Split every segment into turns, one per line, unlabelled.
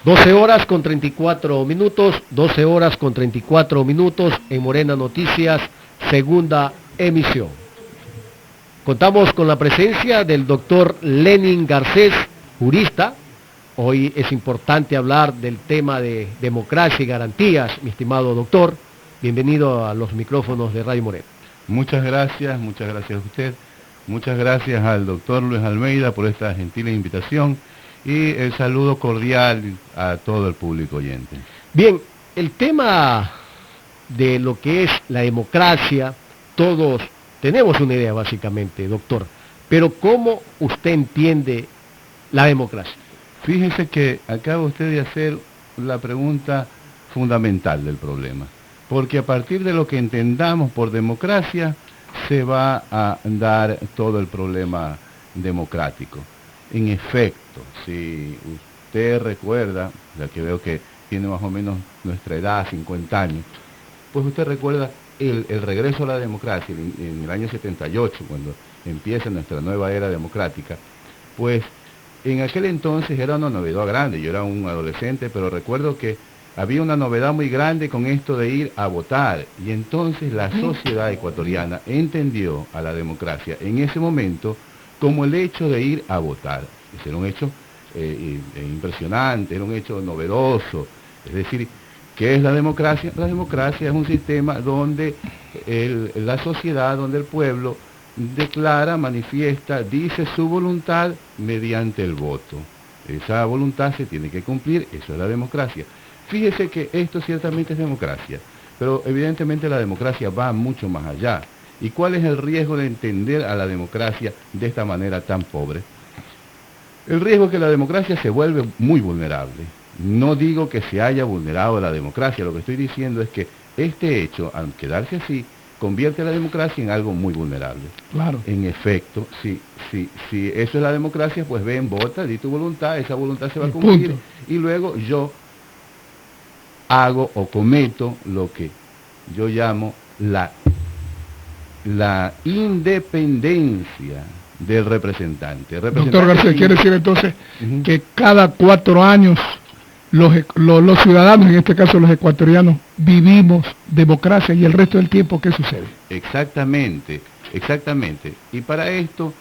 12 horas con 34 minutos, 12 horas con 34 minutos en Morena Noticias, segunda emisión. Contamos con la presencia del doctor Lenin Garcés, jurista. Hoy es importante hablar del tema de democracia y garantías, mi estimado doctor. Bienvenido a los micrófonos de Radio Morena.
Muchas gracias a usted. Muchas gracias al doctor Luis Almeida por esta gentil invitación y el saludo cordial a todo el público oyente.
Bien, el tema de lo que es la democracia, todos tenemos una idea básicamente, doctor, pero ¿cómo usted entiende la democracia?
Fíjese que acaba usted de hacer la pregunta fundamental del problema, porque a partir de lo que entendamos por democracia, se va a dar todo el problema democrático. En efecto, si usted recuerda, ya que veo que tiene más o menos nuestra edad, 50 años, pues usted recuerda el regreso a la democracia en el año 78, cuando empieza nuestra nueva era democrática, pues en aquel entonces era una novedad grande. Yo era un adolescente, pero recuerdo que había una novedad muy grande con esto de ir a votar, y entonces la sociedad ecuatoriana entendió a la democracia en ese momento como el hecho de ir a votar. Ese era un hecho impresionante, era un hecho novedoso. Es decir, ¿qué es la democracia? La democracia es un sistema donde la sociedad, donde el pueblo declara, manifiesta, dice su voluntad mediante el voto. Esa voluntad se tiene que cumplir, eso es la democracia. Fíjese que esto ciertamente es democracia, pero evidentemente la democracia va mucho más allá. ¿Y cuál es el riesgo de entender a la democracia de esta manera tan pobre? El riesgo es que la democracia se vuelve muy vulnerable. No digo que se haya vulnerado la democracia, lo que estoy diciendo es que este hecho, al quedarse así, convierte a la democracia en algo muy vulnerable.
Claro.
En efecto, si eso es la democracia, pues ven, vota, di tu voluntad, esa voluntad se va a cumplir, y luego yo hago o cometo lo que yo llamo la independencia del representante.
Doctor García, quiere decir entonces que cada 4 años los ciudadanos, en este caso los ecuatorianos, vivimos democracia, y el resto del tiempo, ¿qué sucede?
Exactamente. Y para esto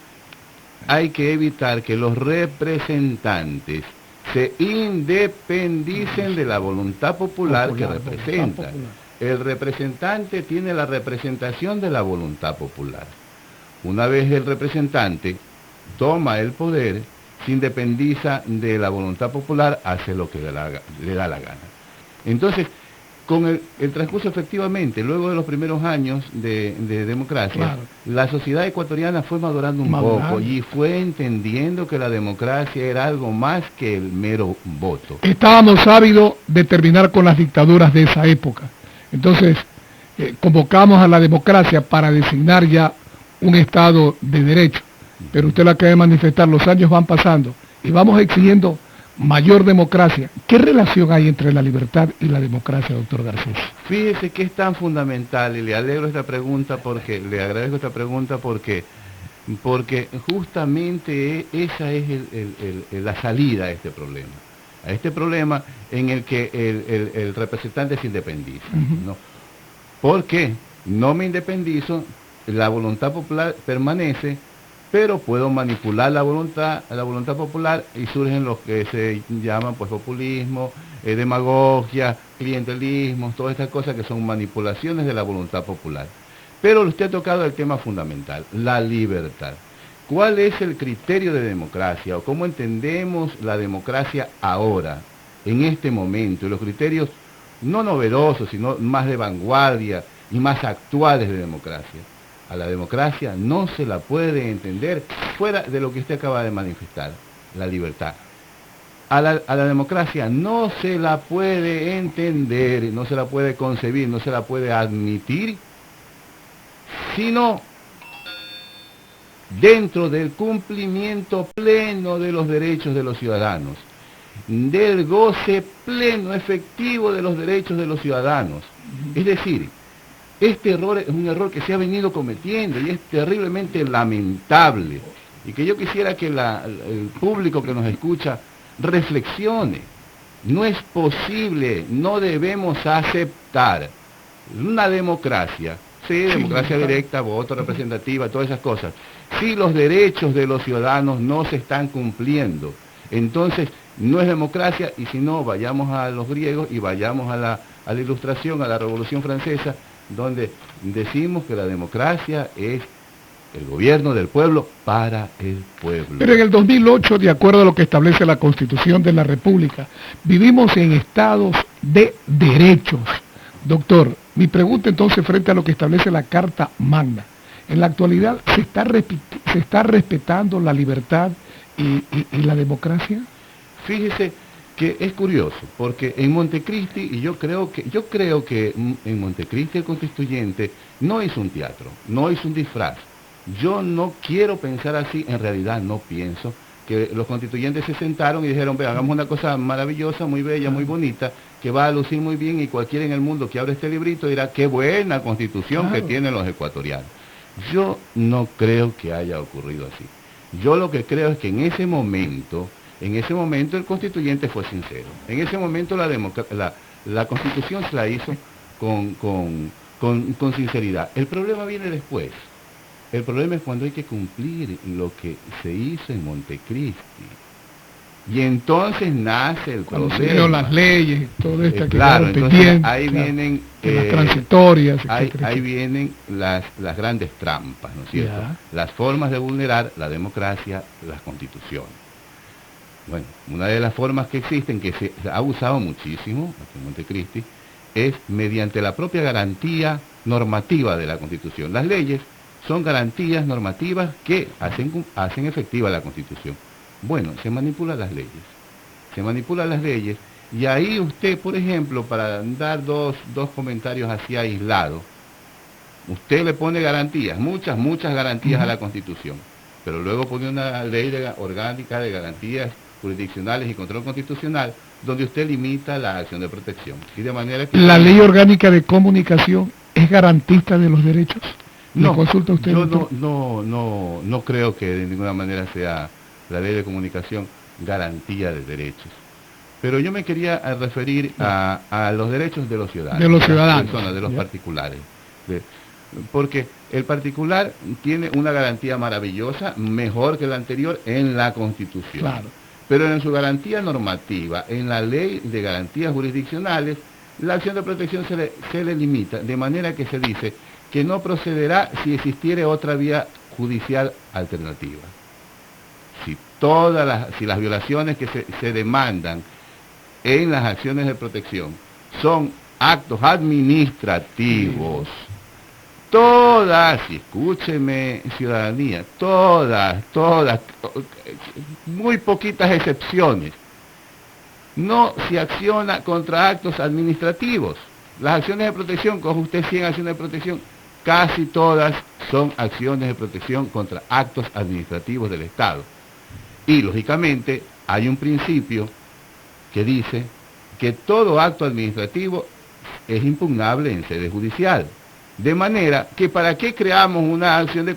hay que evitar que los representantes se independicen de la voluntad popular que representan. El representante tiene la representación de la voluntad popular. Una vez el representante toma el poder, se independiza de la voluntad popular, hace lo que le da la gana. Entonces, con el transcurso, efectivamente, luego de los primeros años de democracia, claro, la sociedad ecuatoriana fue madurando un poco y fue entendiendo que la democracia era algo más que el mero voto.
Estábamos ávidos de terminar con las dictaduras de esa época. Entonces, convocamos a la democracia para designar ya un Estado de derecho. Pero usted lo acaba de manifestar, los años van pasando y vamos exigiendo mayor democracia. ¿Qué relación hay entre la libertad y la democracia, doctor Garcés?
Fíjese que es tan fundamental, y le agradezco esta pregunta porque justamente esa es la salida a este problema. A este problema en el que el representante se independiza, ¿no? ¿Por qué? No me independizo, la voluntad popular permanece, pero puedo manipular la voluntad popular, y surgen los que se llaman pues populismo, demagogia, clientelismo, todas estas cosas que son manipulaciones de la voluntad popular. Pero usted ha tocado el tema fundamental, la libertad. ¿Cuál es el criterio de democracia, o cómo entendemos la democracia ahora, en este momento, y los criterios no novedosos, sino más de vanguardia y más actuales de democracia? A la democracia no se la puede entender fuera de lo que usted acaba de manifestar, la libertad. A la democracia no se la puede entender, no se la puede concebir, no se la puede admitir, sino dentro del cumplimiento pleno de los derechos de los ciudadanos, del goce pleno, efectivo de los derechos de los ciudadanos. Es decir, este error es un error que se ha venido cometiendo y es terriblemente lamentable, y que yo quisiera que el público que nos escucha reflexione. No es posible, no debemos aceptar una democracia, sí, democracia directa, voto representativa, todas esas cosas. Si los derechos de los ciudadanos no se están cumpliendo, entonces no es democracia, y si no, vayamos a los griegos y vayamos a la Ilustración, a la Revolución Francesa, donde decimos que la democracia es el gobierno del pueblo para el pueblo.
Pero en el 2008, de acuerdo a lo que establece la Constitución de la República, vivimos en estados de derechos. Doctor, mi pregunta entonces frente a lo que establece la Carta Magna. En la actualidad, ¿se está respetando la libertad y la democracia?
Fíjese que es curioso, porque en Montecristi, y yo creo que en Montecristi el constituyente no hizo un teatro, no hizo un disfraz. Yo no quiero pensar así, en realidad no pienso que los constituyentes se sentaron y dijeron, ve, hagamos una cosa maravillosa, muy bella, muy bonita, que va a lucir muy bien, y cualquiera en el mundo que abra este librito dirá, qué buena constitución que tienen los ecuatorianos. Yo no creo que haya ocurrido así. Yo lo que creo es que en ese momento el constituyente fue sincero. En ese momento la constitución se la hizo con sinceridad. El problema viene después. El problema es cuando hay que cumplir lo que se hizo en Montecristi. Y entonces nace el problema.
Las leyes, todo esto que
claro, entonces ahí
claro,
vienen
las transitorias,
ahí vienen las grandes trampas, ¿no es cierto?
Ya.
Las formas de vulnerar la democracia, las constituciones. Bueno, una de las formas que existen, que se ha usado muchísimo aquí en Montecristi, es mediante la propia garantía normativa de la Constitución. Las leyes son garantías normativas que hacen efectiva la Constitución. Bueno, se manipulan las leyes, y ahí usted, por ejemplo, para dar dos comentarios así aislados, usted le pone garantías, muchas garantías a la Constitución, pero luego pone una ley orgánica de garantías jurisdiccionales y control constitucional, donde usted limita la acción de protección. Y de manera que
¿la ley orgánica de comunicación es garantista de los derechos?
No,
consulta usted,
yo
doctor?
no creo que de ninguna manera sea la ley de comunicación garantía de derechos. Pero yo me quería referir a los derechos de los ciudadanos.
De los ciudadanos.
De las personas, de los particulares. Porque el particular tiene una garantía maravillosa, mejor que la anterior en la Constitución.
Claro.
Pero en su garantía normativa, en la ley de garantías jurisdiccionales, la acción de protección se le limita, de manera que se dice que no procederá si existiere otra vía judicial alternativa. Si las violaciones que se demandan en las acciones de protección son actos administrativos, todas, y escúcheme ciudadanía, todas, muy poquitas excepciones, no se acciona contra actos administrativos. Las acciones de protección, coge usted 100 acciones de protección, casi todas son acciones de protección contra actos administrativos del Estado. Y lógicamente hay un principio que dice que todo acto administrativo es impugnable en sede judicial. De manera que ¿para qué creamos una acción de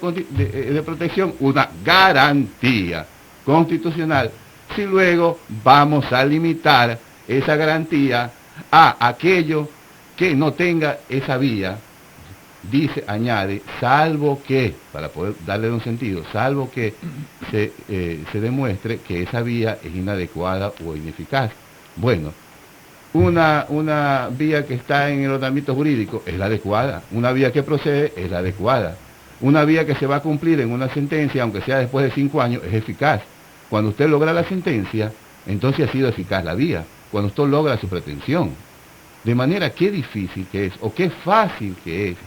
protección? Una garantía constitucional, si luego vamos a limitar esa garantía a aquello que no tenga esa vía. Dice, añade, salvo que, para poder darle un sentido, salvo que se demuestre que esa vía es inadecuada o ineficaz. Bueno, una vía que está en el ordenamiento jurídico es la adecuada, una vía que procede es la adecuada, una vía que se va a cumplir en una sentencia, aunque sea después de 5 años, es eficaz. Cuando usted logra la sentencia, entonces ha sido eficaz la vía, cuando usted logra su pretensión. De manera qué difícil que es, o qué fácil que es,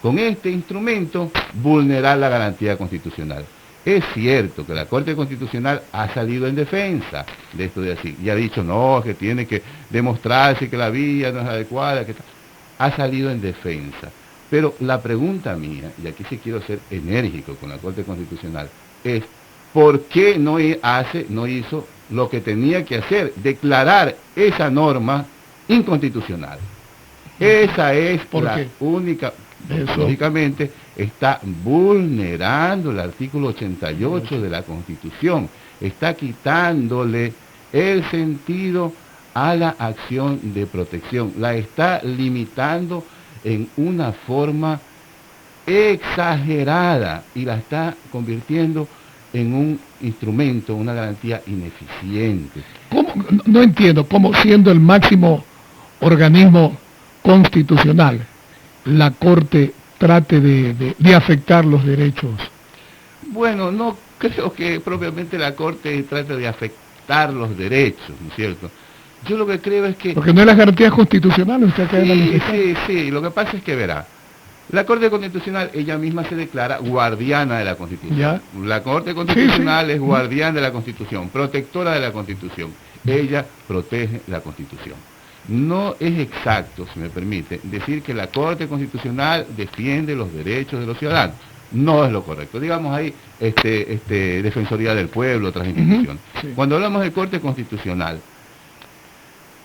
con este instrumento, vulnerar la garantía constitucional. Es cierto que la Corte Constitucional ha salido en defensa de esto de así, y ha dicho, no, que tiene que demostrarse que la vía no es adecuada, ha salido en defensa. Pero la pregunta mía, y aquí sí quiero ser enérgico con la Corte Constitucional, es, ¿por qué no hizo lo que tenía que hacer? Declarar esa norma inconstitucional. Esa es la única... Lógicamente está vulnerando el artículo 88 de la Constitución, está quitándole el sentido a la acción de protección. La está limitando en una forma exagerada y la está convirtiendo en un instrumento, una garantía ineficiente.
¿Cómo? No entiendo cómo, siendo el máximo organismo constitucional, la Corte trate de afectar los derechos.
Bueno, no creo que propiamente la Corte trate de afectar los derechos, ¿no es cierto? Yo lo que creo es que...
Porque no es las garantías constitucionales, usted acaba de manifestar.
Sí, lo que pasa es que verá, la Corte Constitucional, ella misma se declara guardiana de la Constitución.
¿Ya?
La Corte Constitucional
Sí.
es guardiana de la Constitución, protectora de la Constitución. Ella protege la Constitución. No es exacto, si me permite, decir que la Corte Constitucional defiende los derechos de los ciudadanos. No es lo correcto. Digamos ahí, Defensoría del Pueblo, otras instituciones.
Sí.
Cuando hablamos de Corte Constitucional,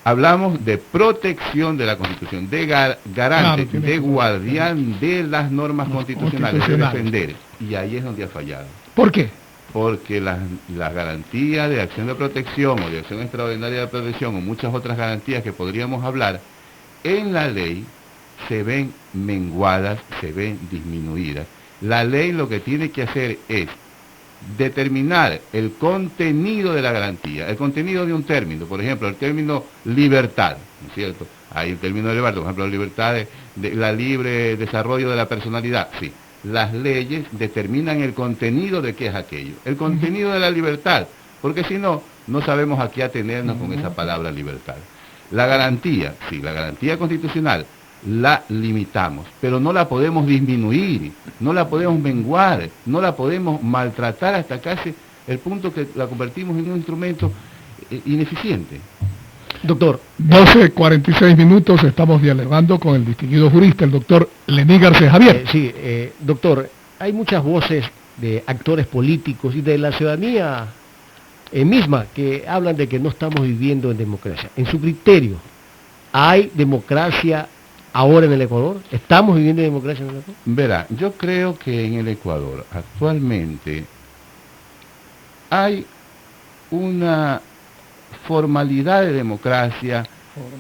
hablamos de protección de la Constitución, de garante,
Claro,
de guardián de las normas constitucionales, de defender. Y ahí es donde ha fallado.
¿Por qué?
Porque las garantías de acción de protección o de acción extraordinaria de protección o muchas otras garantías que podríamos hablar, en la ley se ven menguadas, se ven disminuidas. La ley lo que tiene que hacer es determinar el contenido de la garantía, el contenido de un término, por ejemplo, el término libertad, ¿no es cierto? Hay el término de libertad, por ejemplo, la libertad de la libre desarrollo de la personalidad, sí. Las leyes determinan el contenido de qué es aquello, el contenido de la libertad, porque si no, no sabemos a qué atenernos con esa palabra libertad. La garantía, sí, la garantía constitucional, la limitamos, pero no la podemos disminuir, no la podemos menguar, no la podemos maltratar hasta casi el punto que la convertimos en un instrumento ineficiente.
Doctor,
12:46 minutos, estamos dialogando con el distinguido jurista, el doctor Lenín Garcés Javier.
doctor, hay muchas voces de actores políticos y de la ciudadanía misma que hablan de que no estamos viviendo en democracia. En su criterio, ¿hay democracia ahora en el Ecuador? ¿Estamos viviendo en democracia en el Ecuador?
Verá, yo creo que en el Ecuador actualmente hay una formalidad de democracia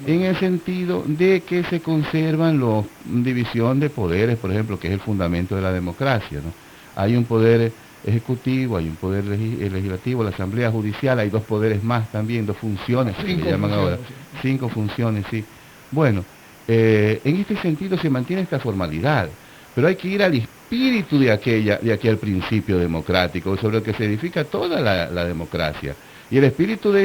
en el sentido de que se conservan la división de poderes, por ejemplo, que es el fundamento de la democracia, ¿no? Hay un poder ejecutivo, hay un poder legislativo, la Asamblea Judicial, hay dos poderes más también, dos funciones, que se llaman ahora, 5 funciones, sí. Bueno, en este sentido se mantiene esta formalidad, pero hay que ir al espíritu de aquel principio democrático, sobre el que se edifica toda la democracia. Y el espíritu de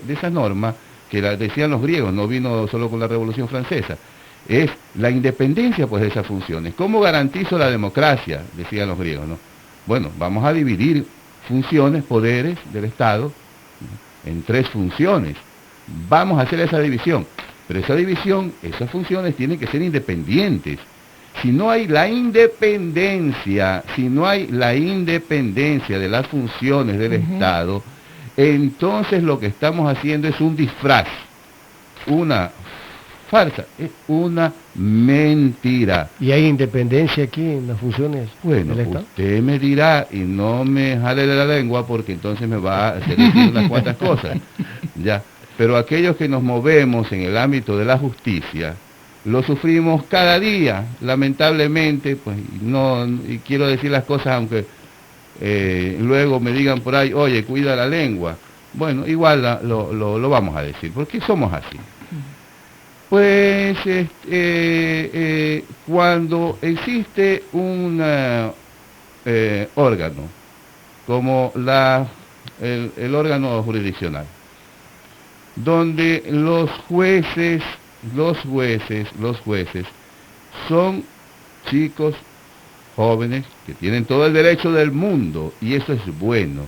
esa norma, que la decían los griegos, no vino solo con la Revolución Francesa, es la independencia pues de esas funciones. ¿Cómo garantizo la democracia? Decían los griegos, ¿no? Bueno, vamos a dividir funciones, poderes del Estado, ¿no?, en 3 funciones. Vamos a hacer esa división, pero esa división, esas funciones tienen que ser independientes. Si no hay la independencia de las funciones del Estado, entonces lo que estamos haciendo es un disfraz, una farsa, es una mentira.
¿Y hay independencia aquí en las funciones
Bueno,
del Estado?
usted me dirá y no me jale de la lengua porque entonces me va a hacer decir unas cuantas cosas, ya. Pero aquellos que nos movemos en el ámbito de la justicia, lo sufrimos cada día, lamentablemente, pues no, y quiero decir las cosas aunque luego me digan por ahí, oye, cuida la lengua. Bueno, igual lo vamos a decir, porque somos así. Pues cuando existe un órgano, como el órgano jurisdiccional, donde los jueces son chicos jóvenes que tienen todo el derecho del mundo, y eso es bueno,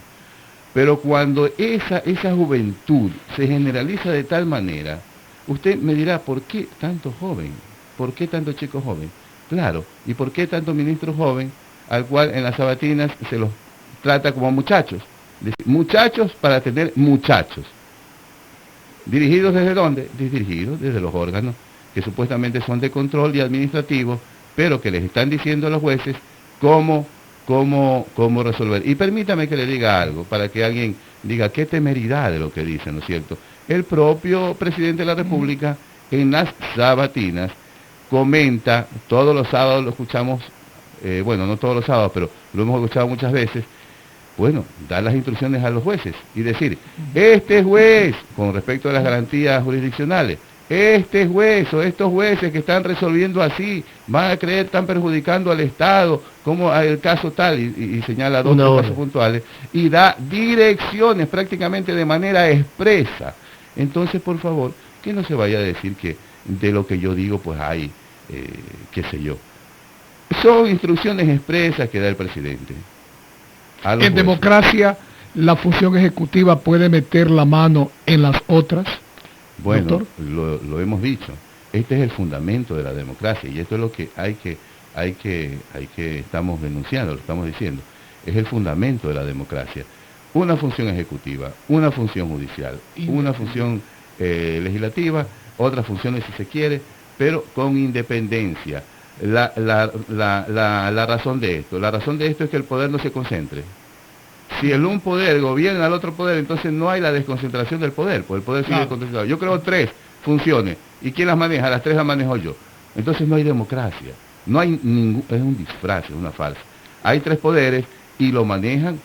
pero cuando esa juventud se generaliza de tal manera, usted me dirá, ¿por qué tanto joven? ¿Por qué tanto chico joven? Claro, ¿y por qué tanto ministro joven al cual en las sabatinas se los trata como muchachos? Muchachos para tener muchachos. ¿Dirigidos desde dónde? Dirigidos desde los órganos que supuestamente son de control y administrativo, pero que les están diciendo a los jueces cómo resolver. Y permítame que le diga algo, para que alguien diga, qué temeridad de lo que dicen, ¿no es cierto? El propio presidente de la República, en las sabatinas, comenta, todos los sábados lo escuchamos, bueno, no todos los sábados, pero lo hemos escuchado muchas veces, bueno, dar las instrucciones a los jueces y decir, este juez, con respecto a las garantías jurisdiccionales, este juez o estos jueces que están resolviendo así, van a creer, están perjudicando al Estado, como el caso tal, y señala dos casos puntuales, y da direcciones prácticamente de manera expresa. Entonces, por favor, que no se vaya a decir que de lo que yo digo, pues hay, qué sé yo. Son instrucciones expresas que da el presidente.
En democracia, la función ejecutiva puede meter la mano en las otras.
Bueno, lo hemos dicho. Este es el fundamento de la democracia y esto es lo que estamos denunciando, lo estamos diciendo. Es el fundamento de la democracia. Una función ejecutiva, una función judicial, una función legislativa, otras funciones si se quiere, pero con independencia. La razón de esto es que el poder no se concentre. Si el un poder gobierna al otro poder, entonces no hay la desconcentración del poder, porque el poder sigue concentrado. Yo creo 3 funciones, ¿y quién las maneja? Las 3 las manejo yo. Entonces no hay democracia, no hay ningún, es un disfraz, es una farsa. Hay 3 poderes y lo manejan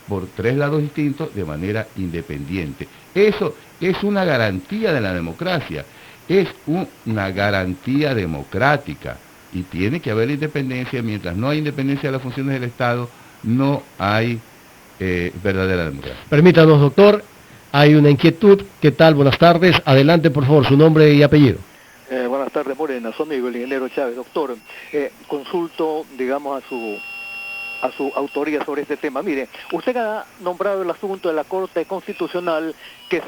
por 3 lados distintos de manera independiente. Eso es una garantía de la democracia. Es una garantía democrática y tiene que haber independencia. Mientras no hay independencia de las funciones del Estado, no hay verdadera democracia.
Permítanos, doctor, hay una inquietud. ¿Qué tal? Buenas tardes. Adelante, por favor, su nombre y apellido.
Buenas tardes, Morena. Soy amigo el ingeniero Chávez. Doctor, consulto, digamos, a su autoría sobre este tema. Mire, usted ha nombrado el asunto de la Corte Constitucional que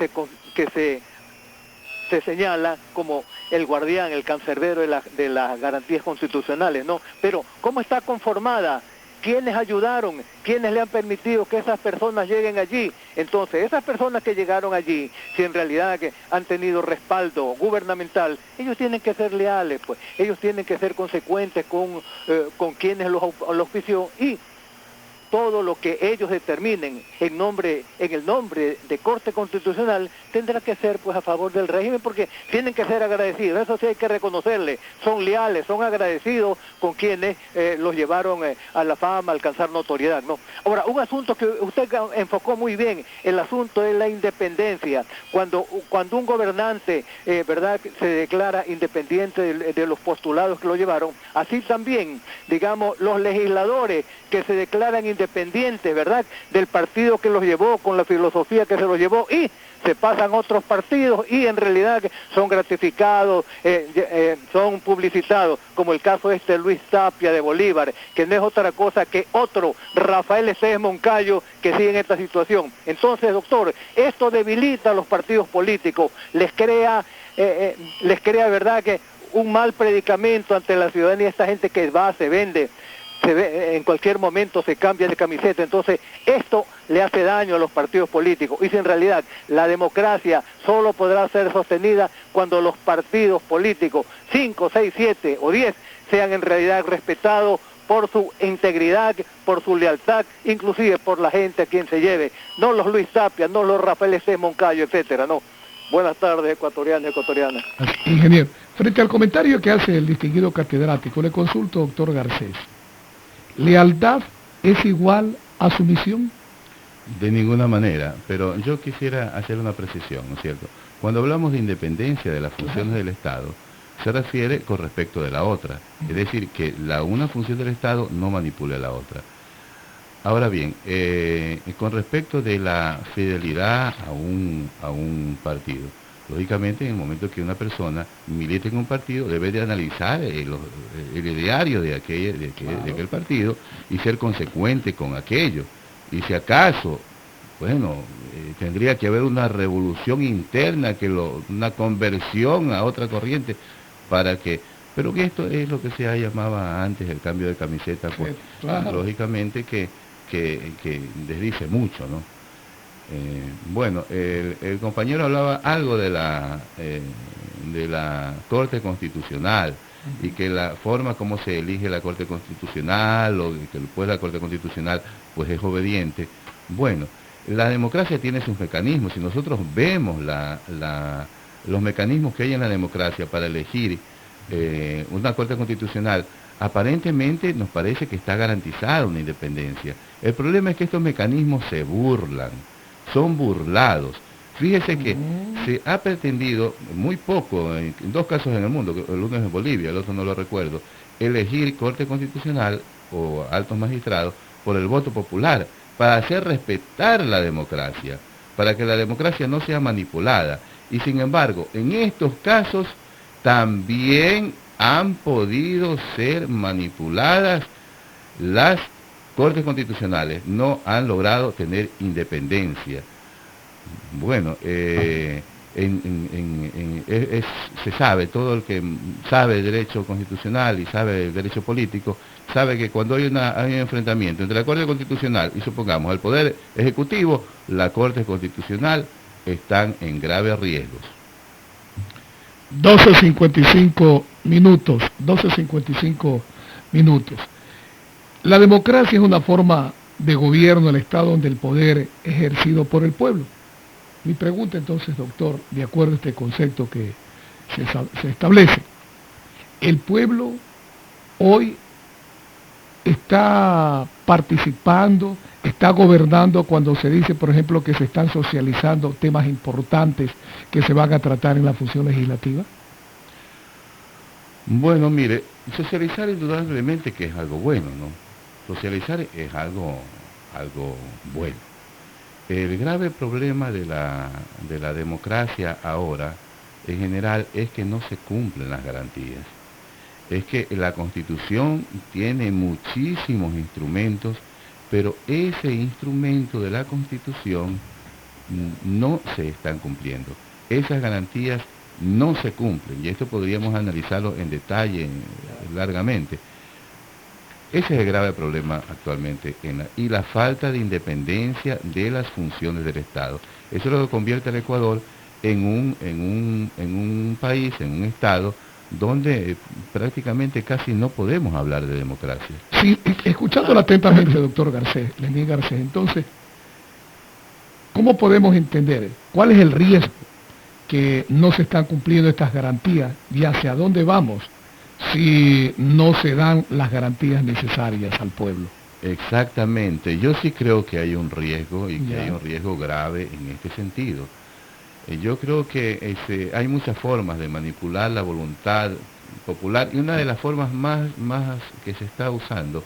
se señala como el guardián, el cancerbero de las garantías constitucionales, ¿no? Pero, ¿cómo está conformada? ¿Quiénes ayudaron? ¿Quiénes le han permitido que esas personas lleguen allí? Entonces, esas personas que llegaron allí, si en realidad que han tenido respaldo gubernamental, ellos tienen que ser leales, pues. Ellos tienen que ser consecuentes con quienes los auspició y todo lo que ellos determinen en el nombre de Corte Constitucional tendrá que ser pues a favor del régimen, porque tienen que ser agradecidos. Eso sí hay que reconocerle, son leales, son agradecidos con quienes los llevaron a la fama, a alcanzar notoriedad, ¿no? Ahora, un asunto que usted enfocó muy bien, el asunto de la independencia. Cuando un gobernante verdad, se declara independiente de los postulados que lo llevaron, así también, digamos, los legisladores que se declaran independientes, ¿verdad?, del partido que los llevó, con la filosofía que se los llevó, y se pasan a otros partidos y en realidad son gratificados, son publicitados, como el caso de Luis Tapia de Bolívar, que no es otra cosa que otro Rafael Estés Moncayo que sigue en esta situación. Entonces, doctor, esto debilita a los partidos políticos, les crea, ¿verdad?, que un mal predicamento ante la ciudadanía, esta gente que va, se vende, en cualquier momento se cambia de camiseta. Entonces esto le hace daño a los partidos políticos, y si en realidad la democracia solo podrá ser sostenida cuando los partidos políticos, 5, 6, 7 o 10, sean en realidad respetados por su integridad, por su lealtad, inclusive por la gente a quien se lleve, no los Luis Tapia, no los Rafael Estés Moncayo, etcétera, no. Buenas tardes, ecuatorianos y ecuatorianas.
Ingeniero, frente al comentario que hace el distinguido catedrático, le consulto, doctor Garcés. ¿Lealtad es igual a sumisión?
De ninguna manera, pero yo quisiera hacer una precisión, ¿no es cierto? Cuando hablamos de independencia de las funciones del Estado, se refiere con respecto de la otra, es decir, que una función del Estado no manipule a la otra. Ahora bien, con respecto de la fidelidad a un partido, lógicamente en el momento que una persona milite en un partido debe de analizar el ideario de aquel partido y ser consecuente con aquello. Y si acaso, bueno, tendría que haber una revolución interna, una conversión a otra corriente para que... Pero que esto es lo que se llamaba antes el cambio de camiseta, pues, claro. Lógicamente que desdice mucho, ¿no? Bueno, el compañero hablaba algo de la Corte Constitucional y que la forma como se elige la Corte Constitucional o que después la Corte Constitucional pues es obediente. Bueno, La democracia tiene sus mecanismos. Si nosotros vemos los mecanismos que hay en la democracia para elegir una Corte Constitucional, aparentemente nos parece que está garantizada una independencia. El problema es que estos mecanismos se burlan, son burlados. Fíjese que se ha pretendido muy poco, en 2 casos en el mundo, el uno es en Bolivia, el otro no lo recuerdo, elegir Corte Constitucional o altos magistrados por el voto popular, para hacer respetar la democracia, para que la democracia no sea manipulada. Y sin embargo, en estos casos también han podido ser manipuladas las Cortes Constitucionales, no han logrado tener independencia. Bueno, se sabe, todo el que sabe derecho constitucional y sabe derecho político, sabe que cuando hay un enfrentamiento entre la Corte Constitucional y, supongamos, el Poder Ejecutivo, la Corte Constitucional están en graves riesgos.
12:55 minutos, 12:55 minutos. La democracia es una forma de gobierno del Estado donde el poder es ejercido por el pueblo. Mi pregunta entonces, doctor, de acuerdo a este concepto que se establece, ¿el pueblo hoy está participando, está gobernando cuando se dice, por ejemplo, que se están socializando temas importantes que se van a tratar en la función legislativa?
Bueno, mire, socializar indudablemente que es algo bueno, ¿no? Socializar es algo bueno. El grave problema de la democracia ahora, en general, es que no se cumplen las garantías. Es que la Constitución tiene muchísimos instrumentos, pero ese instrumento de la Constitución no se están cumpliendo. Esas garantías no se cumplen, y esto podríamos analizarlo en detalle, largamente. Ese es el grave problema actualmente, y la falta de independencia de las funciones del Estado. Eso es lo que convierte al Ecuador en un país, en un Estado, donde prácticamente casi no podemos hablar de democracia.
Sí, escuchándola atentamente, doctor Garcés, Lenín Garcés, entonces, ¿cómo podemos entender cuál es el riesgo que no se están cumpliendo estas garantías y hacia dónde vamos si no se dan las garantías necesarias al pueblo?
Exactamente, yo sí creo que hay un riesgo, y que hay un riesgo grave en este sentido. Yo creo que hay muchas formas de manipular la voluntad popular, y una de las formas más que se está usando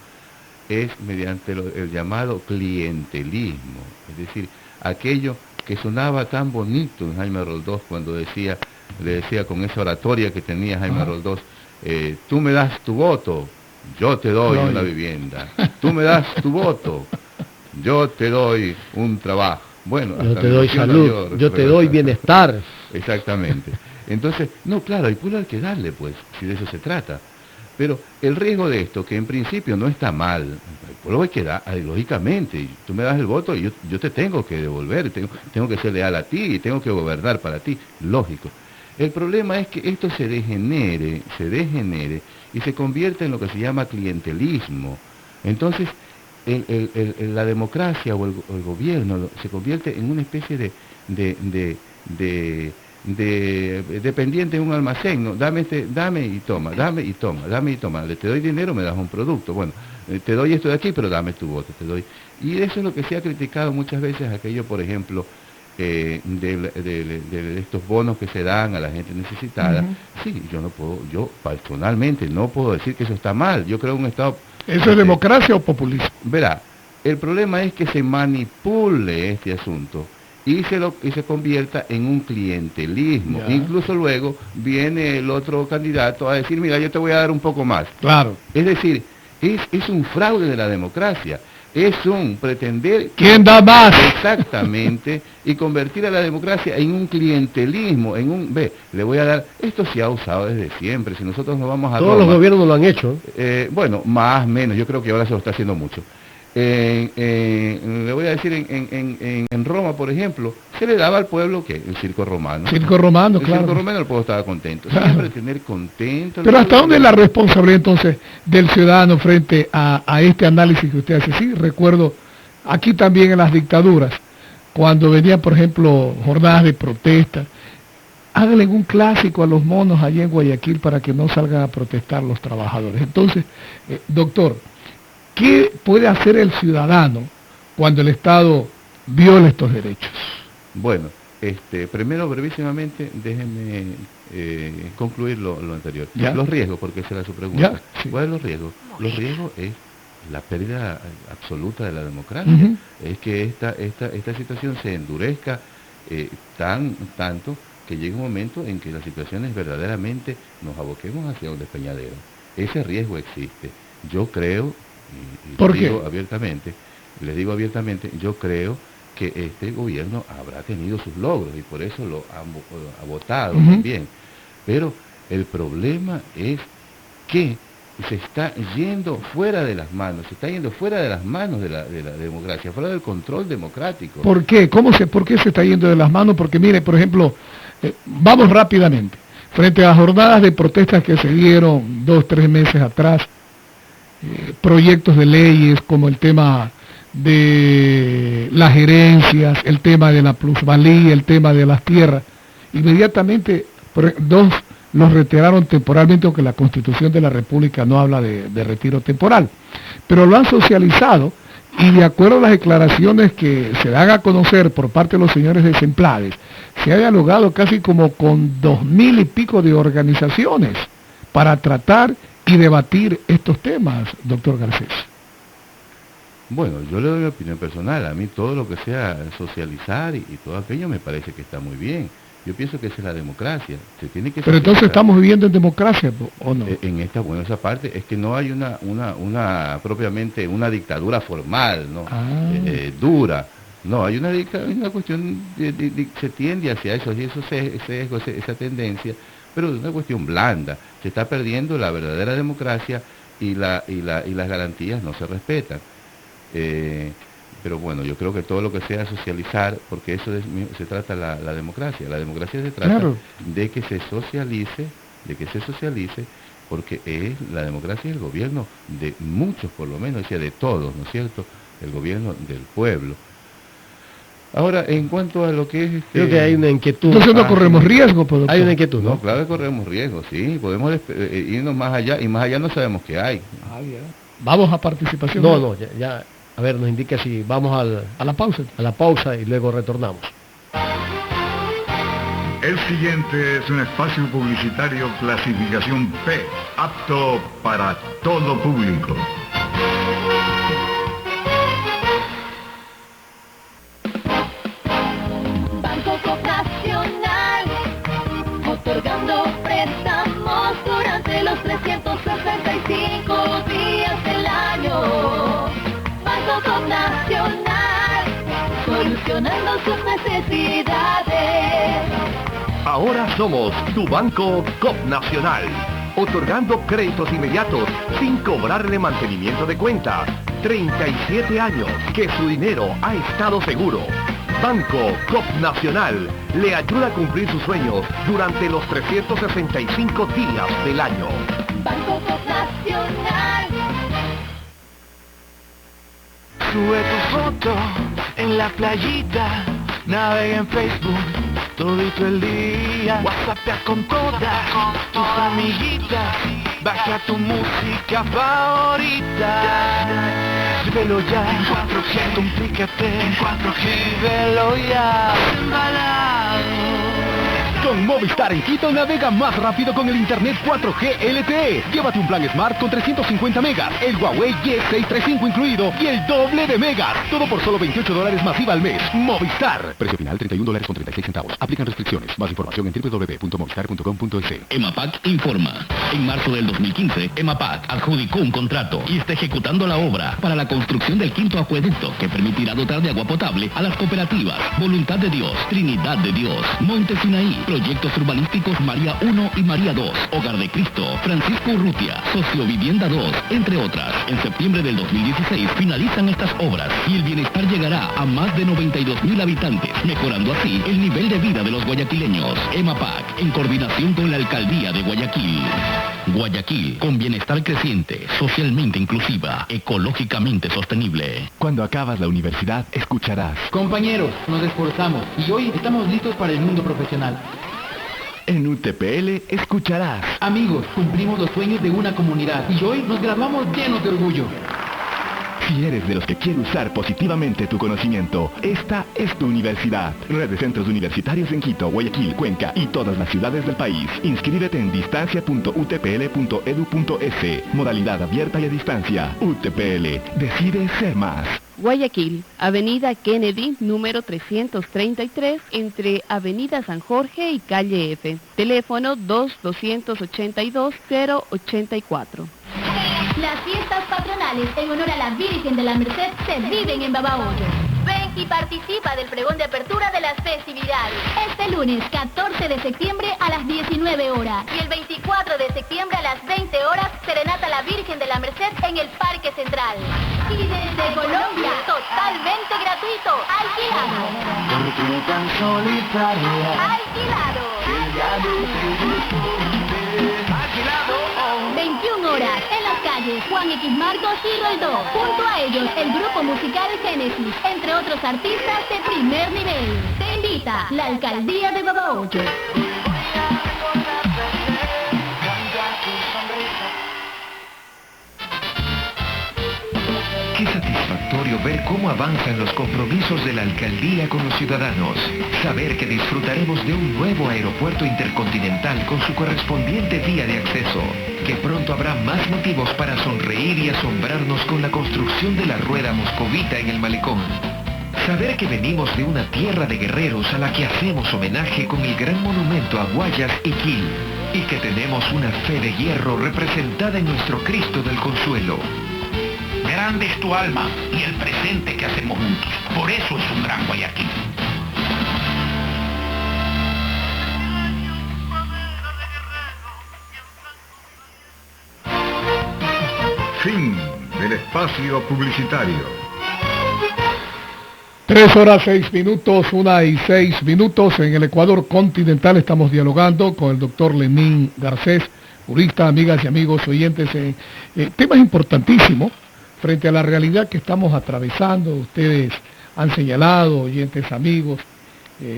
es mediante el llamado clientelismo, es decir, aquello que sonaba tan bonito en Jaime Roldós cuando le decía con esa oratoria que tenía Jaime Roldós, tú me das tu voto, yo te doy una vivienda, tú me das tu voto, yo te doy un trabajo. Bueno,
yo te doy salud, yo te doy bienestar.
Exactamente. Entonces, no, claro, al pueblo hay que darle, pues, si de eso se trata. Pero el riesgo de esto, que en principio no está mal, al pueblo hay que dar, lógicamente, tú me das el voto y yo te tengo que devolver, tengo que ser leal a ti y tengo que gobernar para ti, lógico. El problema es que esto se degenere y se convierte en lo que se llama clientelismo. Entonces, la democracia o el gobierno se convierte en una especie de dependiente de un almacén, ¿no? Dame y toma, dame y toma, dame y toma. Te doy dinero, me das un producto. Bueno, te doy esto de aquí, pero dame tu voto, te doy. Y eso es lo que se ha criticado muchas veces, aquello, por ejemplo, de estos bonos que se dan a la gente necesitada. Sí, yo personalmente no puedo decir que eso está mal. Yo creo en un Estado...
¿Eso es democracia o populismo?
Verá, el problema es que se manipule este asunto y se convierta en un clientelismo. Incluso luego viene el otro candidato a decir, mira, yo te voy a dar un poco más.
Claro.
Es decir, es un fraude de la democracia. Es un pretender...
¿Quién da más?
Exactamente, y convertir a la democracia en un clientelismo, le voy a dar... Esto se ha usado desde siempre, si nosotros nos vamos a...
Todos los gobiernos lo han hecho.
Bueno, más o menos, yo creo que ahora se lo está haciendo mucho. Le voy a decir, en Roma, por ejemplo, se le daba al pueblo, ¿qué? El circo romano.
Circo romano, claro.
El circo romano, el pueblo estaba contento. Siempre tener contento.
Pero ¿hasta dónde es la responsabilidad entonces del ciudadano frente a este análisis que usted hace? Sí, recuerdo aquí también en las dictaduras, cuando venían, por ejemplo, jornadas de protesta, háganle un clásico a los monos allí en Guayaquil para que no salgan a protestar los trabajadores. Entonces, doctor, ¿qué puede hacer el ciudadano cuando el Estado viola estos derechos?
Bueno, primero brevísimamente déjenme concluir lo anterior.
¿Ya?
Los riesgos, porque esa era su pregunta.
¿Ya? Sí.
¿Cuáles son los riesgos? Los riesgos es la pérdida absoluta de la democracia.
Uh-huh.
Es que esta situación se endurezca tanto que llegue un momento en que las situaciones verdaderamente nos aboquemos hacia un despeñadero. Ese riesgo existe. Yo creo, y
¿Por
les
qué?
digo abiertamente, yo creo que este gobierno habrá tenido sus logros y por eso lo ha votado
Uh-huh.
también. Pero el problema es que se está yendo fuera de las manos, de la democracia, fuera del control democrático.
¿Por qué? ¿Por qué se está yendo de las manos? Porque mire, por ejemplo, vamos rápidamente, frente a jornadas de protestas que se dieron 2-3 meses atrás, proyectos de leyes como el tema de las herencias, el tema de la plusvalía, el tema de las tierras, inmediatamente dos los retiraron temporalmente, aunque la Constitución de la República no habla de retiro temporal, pero lo han socializado y de acuerdo a las declaraciones que se dan a conocer por parte de los señores de Semplades, se ha dialogado casi como con 2.000 y pico de organizaciones para tratar y debatir estos temas, doctor Garcés.
Bueno, yo le doy mi opinión personal. A mí todo lo que sea socializar y todo aquello me parece que está muy bien. Yo pienso que esa es la democracia. Se tiene que
Pero entonces
socializar.
estamos viviendo en democracia, ¿o no?
Esa parte es que no hay propiamente una dictadura formal, ¿no? Dura. No, hay una cuestión, se tiende hacia eso, y esa tendencia, pero es una cuestión blanda. Se está perdiendo la verdadera democracia y las garantías no se respetan. Pero bueno, yo creo que todo lo que sea socializar, porque eso se trata la democracia. La democracia se trata
Claro.
de que se socialice, porque la democracia es el gobierno de muchos, por lo menos, de todos, ¿no es cierto? El gobierno del pueblo. Ahora, en cuanto a lo que es...
Creo que hay una inquietud.
Entonces no corremos riesgo, pues, doctor.
Hay una inquietud,
No,
¿no?
claro que corremos riesgos, sí. Podemos irnos más allá, y más allá no sabemos qué hay.
Vamos a participación.
No, ya. A ver, nos indica si vamos
A la pausa.
a la pausa y luego retornamos.
El siguiente es un espacio publicitario clasificación P, apto para todo público.
Banco Nacional, otorgando préstamos durante los 365 días del año. Banco Nacional, solucionando sus necesidades.
Ahora somos tu Banco COP Nacional, otorgando créditos inmediatos sin cobrarle mantenimiento de cuenta. 37 años que su dinero ha estado seguro. Banco COP Nacional le ayuda a cumplir sus sueños durante los 365 días del año.
Banco Nacional.
Sube tu foto en la playita, navega en Facebook todito el día, WhatsAppea con todas tus amiguitas, baja tu música favorita. Vívelo ya en 4G, complícate en 4G, vívelo ya embalado.
Con Movistar en Quito navega más rápido con el internet 4G LTE. Llévate un plan Smart con 350 megas, el Huawei Y635 incluido y el doble de megas. Todo por solo $28 masiva al mes. Movistar. Precio final $31.36. Aplican restricciones. Más información en www.movistar.com.es.
EMAPAC informa. En marzo del 2015, EMAPAC adjudicó un contrato y está ejecutando la obra para la construcción del quinto acueducto que permitirá dotar de agua potable a las cooperativas Voluntad de Dios, Trinidad de Dios, Monte Sinaí, Proyectos urbanísticos María 1 y María 2, Hogar de Cristo, Francisco Urrutia, Sociovivienda 2, entre otras. En septiembre del 2016 finalizan estas obras y el bienestar llegará a más de 92.000 habitantes, mejorando así el nivel de vida de los guayaquileños. EMAPAC, en coordinación con la Alcaldía de Guayaquil. Guayaquil, con bienestar creciente, socialmente inclusiva, ecológicamente sostenible.
Cuando acabas la universidad, escucharás.
Compañeros, nos esforzamos y hoy estamos listos para el mundo profesional.
En UTPL escucharás.
Amigos, cumplimos los sueños de una comunidad y hoy nos graduamos llenos de orgullo.
Si eres de los que quiere usar positivamente tu conocimiento, esta es tu universidad. Red de centros universitarios en Quito, Guayaquil, Cuenca y todas las ciudades del país. Inscríbete en distancia.utpl.edu.es. Modalidad abierta y a distancia. UTPL. Decide ser más.
Guayaquil, Avenida Kennedy, número 333, entre Avenida San Jorge y Calle F. Teléfono 2-282-084.
Las fiestas patronales en honor a la Virgen de la Merced se viven en Babahoyo. Ven y participa del pregón de apertura de las festividades. Este lunes 14 de septiembre a las 19 horas y el 24 de septiembre a las 20 horas, serenata a la Virgen de la Merced en el Parque Central. Y desde Colombia, totalmente gratuito, alquilado.
Porque tan solitaria.
Alquilado.
Alquilado.
21 horas en las calles Juan X Marcos y Roldó. Junto a ellos, el grupo musical Génesis, entre otros artistas de primer nivel. Te invita la Alcaldía de Babahoyo.
Qué satisfactorio ver cómo avanzan los compromisos de la alcaldía con los ciudadanos. Saber que disfrutaremos de un nuevo aeropuerto intercontinental con su correspondiente vía de acceso. Que pronto habrá más motivos para sonreír y asombrarnos con la construcción de la rueda moscovita en el malecón. Saber que venimos de una tierra de guerreros a la que hacemos homenaje con el gran monumento a Guayas y Quil. Y que tenemos una fe de hierro representada en nuestro Cristo del Consuelo.
Grande es tu alma y el presente que hacemos juntos. Por eso es un gran Guayaquil.
Fin del espacio publicitario.
3 horas 6 minutos, 1 y 6 minutos. En el Ecuador continental estamos dialogando con el doctor Lenín Garcés, jurista, amigas y amigos oyentes, temas importantísimos frente a la realidad que estamos atravesando. Ustedes han señalado, oyentes amigos,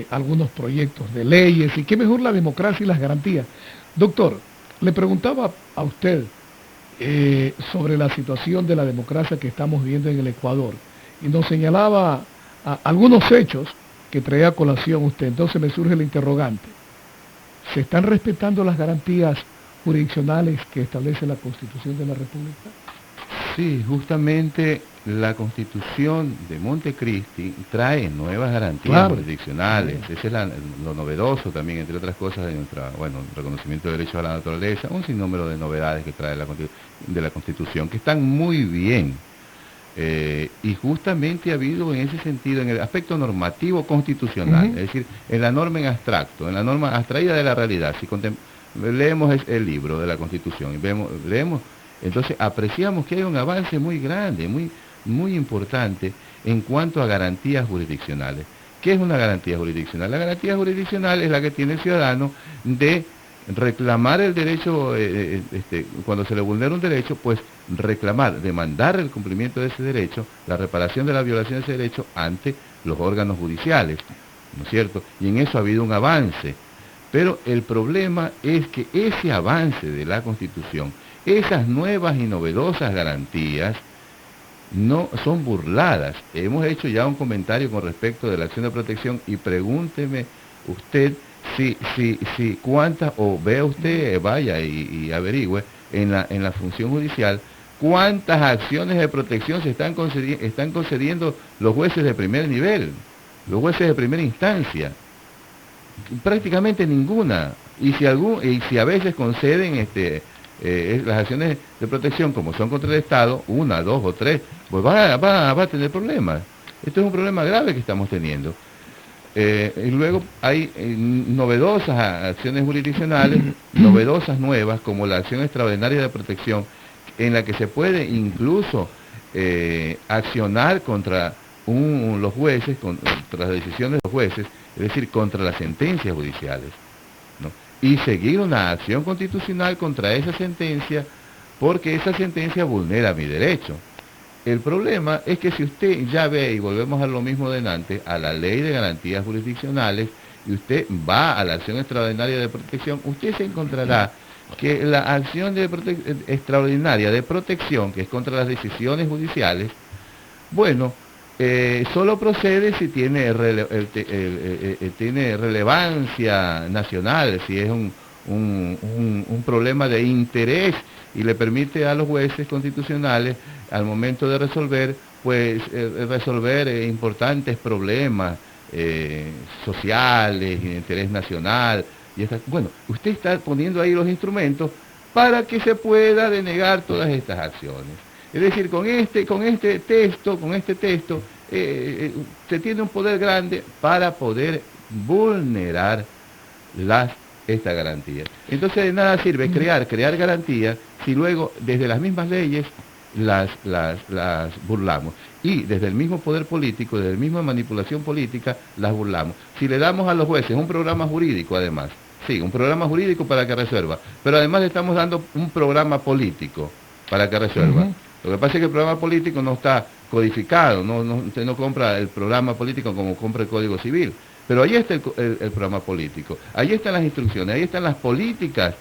algunos proyectos de leyes, y qué mejor la democracia y las garantías. Doctor, le preguntaba a usted sobre la situación de la democracia que estamos viviendo en el Ecuador, y nos señalaba algunos hechos que traía a colación usted. Entonces me surge el interrogante: ¿se están respetando las garantías jurisdiccionales que establece la Constitución de la República?
Sí, justamente la Constitución de Montecristi trae nuevas garantías jurisdiccionales. Ese es lo novedoso también, entre otras cosas, de nuestra, reconocimiento de derechos a la naturaleza, un sinnúmero de novedades que trae de la Constitución, que están muy bien. Y justamente ha habido en ese sentido, en el aspecto normativo constitucional, es decir, en la norma en abstracto, en la norma abstraída de la realidad. Si leemos el libro de la Constitución y leemos, entonces apreciamos que hay un avance muy grande, muy importante en cuanto a garantías jurisdiccionales. ¿Qué es una garantía jurisdiccional? La garantía jurisdiccional es la que tiene el ciudadano de reclamar el derecho, cuando se le vulnera un derecho, pues reclamar, demandar el cumplimiento de ese derecho, la reparación de la violación de ese derecho ante los órganos judiciales, ¿no es cierto? Y en eso ha habido un avance. Pero el problema es que ese avance de la Constitución, esas nuevas y novedosas garantías, no son burladas. Hemos hecho ya un comentario con respecto de la acción de protección, y pregúnteme usted si cuántas, o vea usted, vaya y averigüe en la función judicial, cuántas acciones de protección se están concediendo los jueces de primer nivel, los jueces de primera instancia. Prácticamente ninguna. Y si a veces conceden las acciones de protección, como son contra el Estado, 1, 2 o 3, pues va a tener problemas. Esto es un problema grave que estamos teniendo. Y luego hay novedosas acciones jurisdiccionales, novedosas nuevas, como la acción extraordinaria de protección, en la que se puede incluso accionar contra los jueces, contra las decisiones de los jueces, es decir, contra las sentencias judiciales, ¿no? Y seguir una acción constitucional contra esa sentencia, porque esa sentencia vulnera mi derecho. El problema es que si usted ya ve, y volvemos a lo mismo de antes, a la ley de garantías jurisdiccionales, y usted va a la acción extraordinaria de protección, usted se encontrará que la acción extraordinaria de protección, que es contra las decisiones judiciales, bueno, solo procede si tiene relevancia nacional, si es un problema de interés y le permite a los jueces constitucionales, al momento de resolver, pues resolver importantes problemas sociales y de interés nacional. Bueno, usted está poniendo ahí los instrumentos para que se pueda denegar todas estas acciones. Es decir, con este texto, se tiene un poder grande para poder vulnerar esta garantía. Entonces de nada sirve crear garantías si luego desde las mismas leyes las burlamos. Y desde el mismo poder político, desde la misma manipulación política, las burlamos. Si le damos a los jueces un programa jurídico además, sí, un programa jurídico para que resuelva, pero además le estamos dando un programa político para que resuelva. Lo que pasa es que el programa político no está codificado, usted no compra el programa político como compra el Código Civil, pero ahí está el programa político, ahí están las instrucciones, ahí están las políticas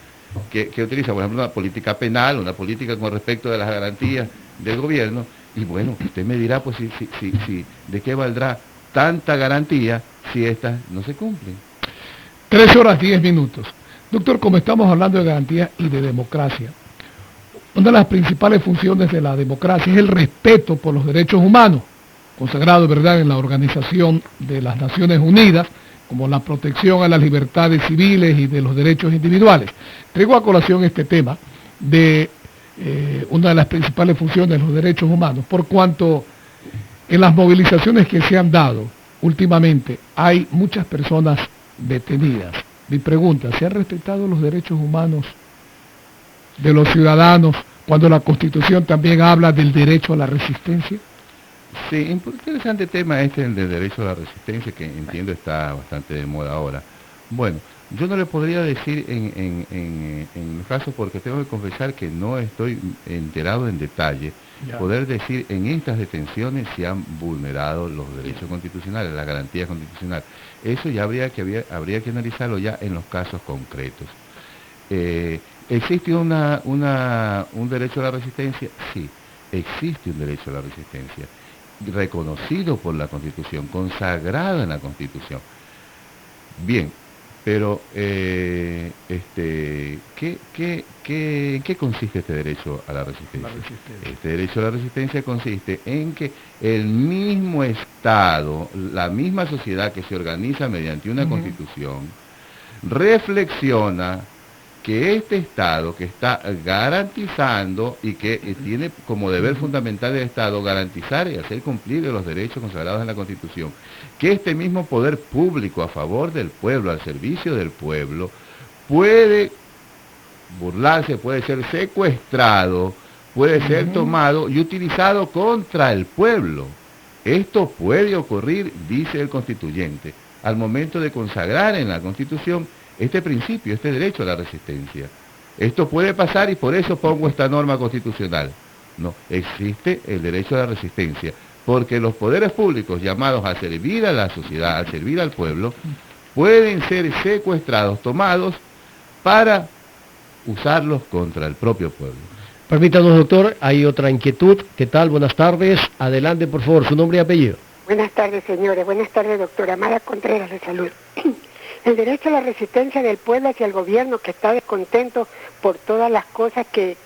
que utiliza, por ejemplo, una política penal, una política con respecto de las garantías del gobierno, y bueno, usted me dirá, pues, de qué valdrá tanta garantía si estas no se cumplen.
3:10. Doctor, como estamos hablando de garantía y de democracia, una de las principales funciones de la democracia es el respeto por los derechos humanos, consagrado, ¿verdad?, en la Organización de las Naciones Unidas, como la protección a las libertades civiles y de los derechos individuales. Traigo a colación este tema de una de las principales funciones de los derechos humanos, por cuanto en las movilizaciones que se han dado últimamente hay muchas personas detenidas. Mi pregunta, ¿se han respetado los derechos humanos de los ciudadanos cuando la Constitución también habla del derecho a la resistencia?
Sí, interesante tema el del derecho a la resistencia, que entiendo está bastante de moda ahora. Bueno, yo no le podría decir en el caso, porque tengo que confesar que no estoy enterado en detalle, poder decir en estas detenciones si han vulnerado los derechos constitucionales, las garantías constitucionales. Eso ya habría que analizarlo ya en los casos concretos. ¿Existe un derecho a la resistencia? Sí, existe un derecho a la resistencia, reconocido por la Constitución, consagrado en la Constitución. Bien, pero ¿en qué consiste este derecho a la resistencia? Este derecho a la resistencia consiste en que el mismo Estado, la misma sociedad que se organiza mediante una Constitución, reflexiona que este Estado que está garantizando y que tiene como deber fundamental del Estado garantizar y hacer cumplir los derechos consagrados en la Constitución, que este mismo poder público a favor del pueblo, al servicio del pueblo, puede burlarse, puede ser secuestrado, puede ser tomado y utilizado contra el pueblo. Esto puede ocurrir, dice el constituyente, al momento de consagrar en la Constitución este principio, este derecho a la resistencia. Esto puede pasar y por eso pongo esta norma constitucional. No, existe el derecho a la resistencia, porque los poderes públicos llamados a servir a la sociedad, a servir al pueblo, pueden ser secuestrados, tomados, para usarlos contra el propio pueblo.
Permítanos, doctor, hay otra inquietud. ¿Qué tal? Buenas tardes. Adelante, por favor, su nombre y apellido.
Buenas tardes, señores. Buenas tardes, doctora. Amara Contreras, de salud. El derecho a la resistencia del pueblo hacia el gobierno que está descontento por todas las cosas que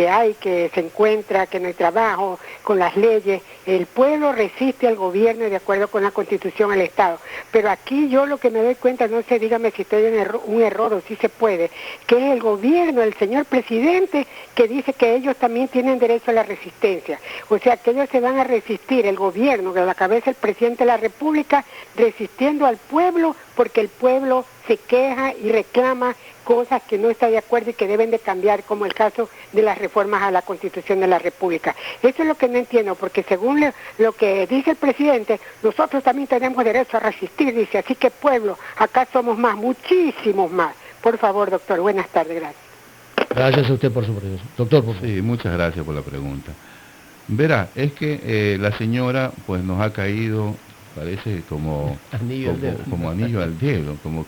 hay, que se encuentra, que no hay trabajo, con las leyes. El pueblo resiste al gobierno de acuerdo con la Constitución al Estado. Pero aquí yo lo que me doy cuenta, no sé, dígame si estoy en un error o si se puede, que es el gobierno, el señor presidente, que dice que ellos también tienen derecho a la resistencia. O sea, que ellos se van a resistir, el gobierno, de la cabeza el presidente de la República, resistiendo al pueblo, porque el pueblo se queja y reclama cosas que no está de acuerdo y que deben de cambiar, como el caso de las reformas a la Constitución de la República. Eso es lo que no entiendo, porque según lo que dice el presidente, nosotros también tenemos derecho a resistir, dice, así que pueblo, acá somos más, muchísimos más. Por favor, doctor, buenas tardes, gracias.
Gracias a usted por su pregunta. Doctor, por favor.
Sí, muchas gracias por la pregunta. Verá, es que la señora pues nos ha caído, parece como anillo al dedo, como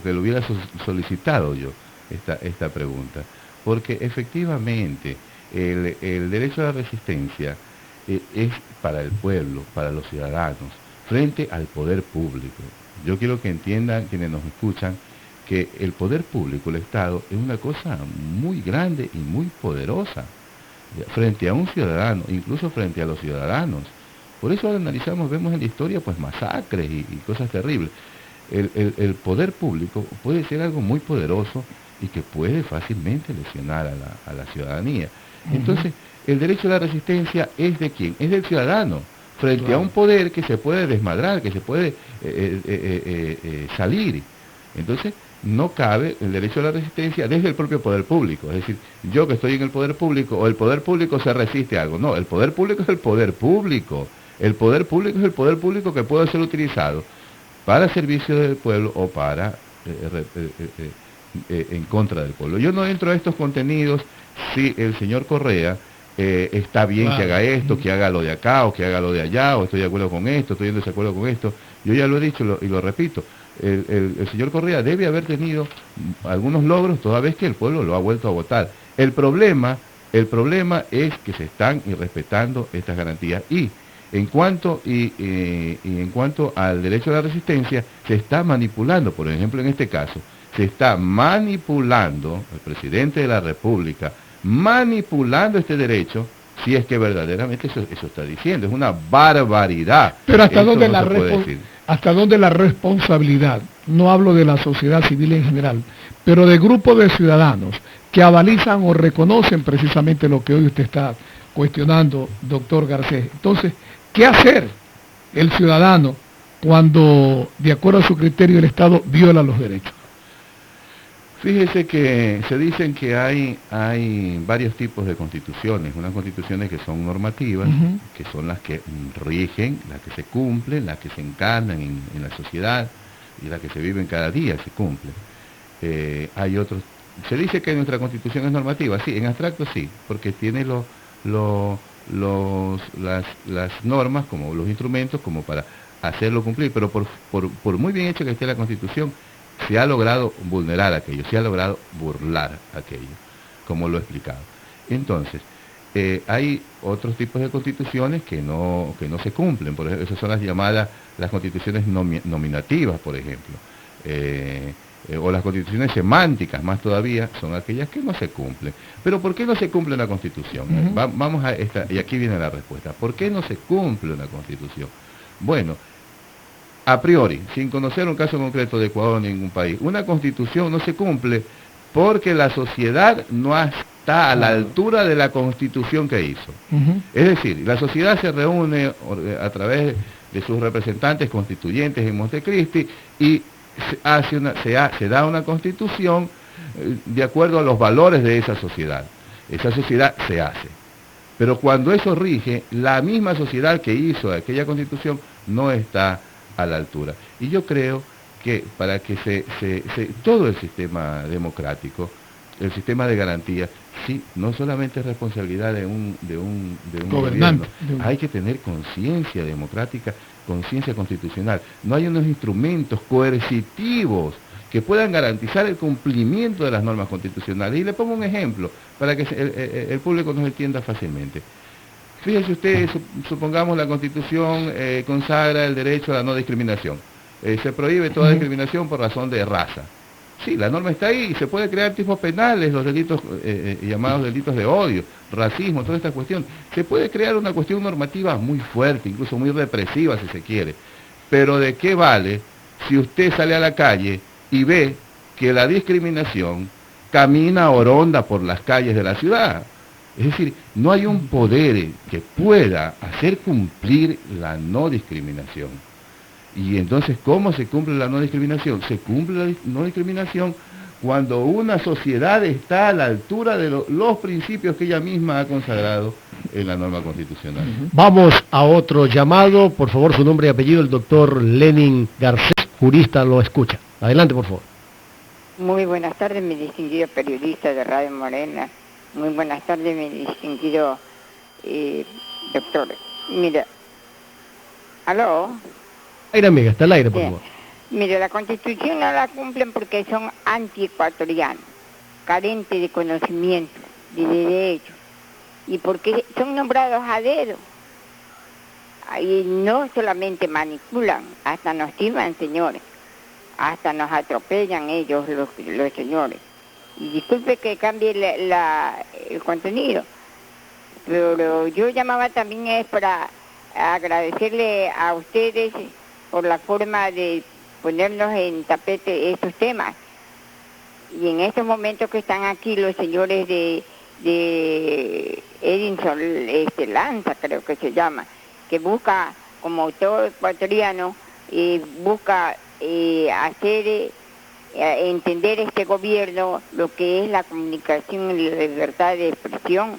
que lo hubiera solicitado yo esta pregunta, porque efectivamente el derecho a la resistencia es para el pueblo, para los ciudadanos, frente al poder público. Yo quiero que entiendan quienes nos escuchan que el poder público, el Estado, es una cosa muy grande y muy poderosa frente a un ciudadano, incluso frente a los ciudadanos. Por eso analizamos, vemos en la historia pues masacres y cosas terribles. El poder público puede ser algo muy poderoso y que puede fácilmente lesionar a la ciudadanía. Entonces, el derecho a la resistencia es de quién, es del ciudadano, frente a un poder que se puede desmadrar, que se puede salir. Entonces, no cabe el derecho a la resistencia desde el propio poder público. Es decir, yo que estoy en el poder público, o el poder público se resiste a algo. No, el poder público es el poder público. El poder público es el poder público que puede ser utilizado para servicio del pueblo o para en contra del pueblo. Yo no entro a estos contenidos si el señor Correa está bien que haga esto, que haga lo de acá o que haga lo de allá, o estoy de acuerdo con esto, estoy en desacuerdo con esto. Yo ya lo he dicho y lo repito. El señor Correa debe haber tenido algunos logros toda vez que el pueblo lo ha vuelto a votar. El problema es que se están irrespetando estas garantías y en cuanto al derecho a la resistencia se está manipulando. Por ejemplo, en este caso se está manipulando, el presidente de la República manipulando este derecho, si es que verdaderamente eso está diciendo, es una barbaridad.
Pero ¿hasta dónde hasta dónde la responsabilidad, no hablo de la sociedad civil en general, pero de grupos de ciudadanos que avalizan o reconocen precisamente lo que hoy usted está cuestionando, doctor Garcés? Entonces, ¿qué hacer el ciudadano cuando, de acuerdo a su criterio, el Estado viola los derechos?
Fíjese que se dicen que hay varios tipos de constituciones, unas constituciones que son normativas, que son las que rigen, las que se cumplen, las que se encarnan en la sociedad y las que se viven cada día, se cumplen. Hay otros, se dice que nuestra constitución es normativa, sí, en abstracto sí, porque tiene las normas, como los instrumentos, como para hacerlo cumplir, pero por muy bien hecho que esté la constitución, se ha logrado vulnerar aquello, se ha logrado burlar aquello, como lo he explicado. Entonces, hay otros tipos de constituciones que no se cumplen, por ejemplo, esas son las llamadas las constituciones nominativas, por ejemplo, o las constituciones semánticas, más todavía, son aquellas que no se cumplen. Pero ¿por qué no se cumple una constitución? Vamos a esta, y aquí viene la respuesta. ¿Por qué no se cumple una constitución? Bueno, a priori, sin conocer un caso concreto de Ecuador ni ningún país, una constitución no se cumple porque la sociedad no está a la altura de la constitución que hizo. Es decir, la sociedad se reúne a través de sus representantes constituyentes en Montecristi y se da una constitución de acuerdo a los valores de esa sociedad. Esa sociedad se hace. Pero cuando eso rige, la misma sociedad que hizo aquella constitución no está a la altura. Y yo creo que para que todo el sistema democrático, el sistema de garantía, sí, no solamente es responsabilidad de un gobierno, hay que tener conciencia democrática, conciencia constitucional. No hay unos instrumentos coercitivos que puedan garantizar el cumplimiento de las normas constitucionales. Y le pongo un ejemplo para que el público nos entienda fácilmente. Fíjese usted, supongamos la Constitución consagra el derecho a la no discriminación. Se prohíbe toda discriminación por razón de raza. Sí, la norma está ahí y se puede crear tipos penales, los delitos llamados delitos de odio, racismo, toda esta cuestión. Se puede crear una cuestión normativa muy fuerte, incluso muy represiva si se quiere. Pero ¿de qué vale si usted sale a la calle y ve que la discriminación camina o ronda por las calles de la ciudad? Es decir, no hay un poder que pueda hacer cumplir la no discriminación. Y entonces, ¿cómo se cumple la no discriminación? Se cumple la no discriminación cuando una sociedad está a la altura de los principios que ella misma ha consagrado en la norma constitucional.
Vamos a otro llamado. Por favor, su nombre y apellido, el doctor Lenin Garcés, jurista, lo escucha. Adelante, por favor.
Muy buenas tardes, mi distinguido periodista de Radio Morena. Muy buenas tardes, mi distinguido doctor. Mira, ¿aló?
Aire, amiga, está al aire, por
Bien.
favor.
Mire, la Constitución no la cumplen porque son antiecuatorianos, carentes de conocimiento, de derechos, y porque son nombrados a dedo. Y no solamente manipulan, hasta nos timan, señores, hasta nos atropellan ellos, los señores. Y disculpe que cambie el contenido, pero yo llamaba también es para agradecerle a ustedes por la forma de ponernos en tapete estos temas. Y en estos momentos que están aquí los señores de Edinson Lanza, creo que se llama, que busca, como autor ecuatoriano, busca hacer entender este gobierno lo que es la comunicación y la libertad de expresión.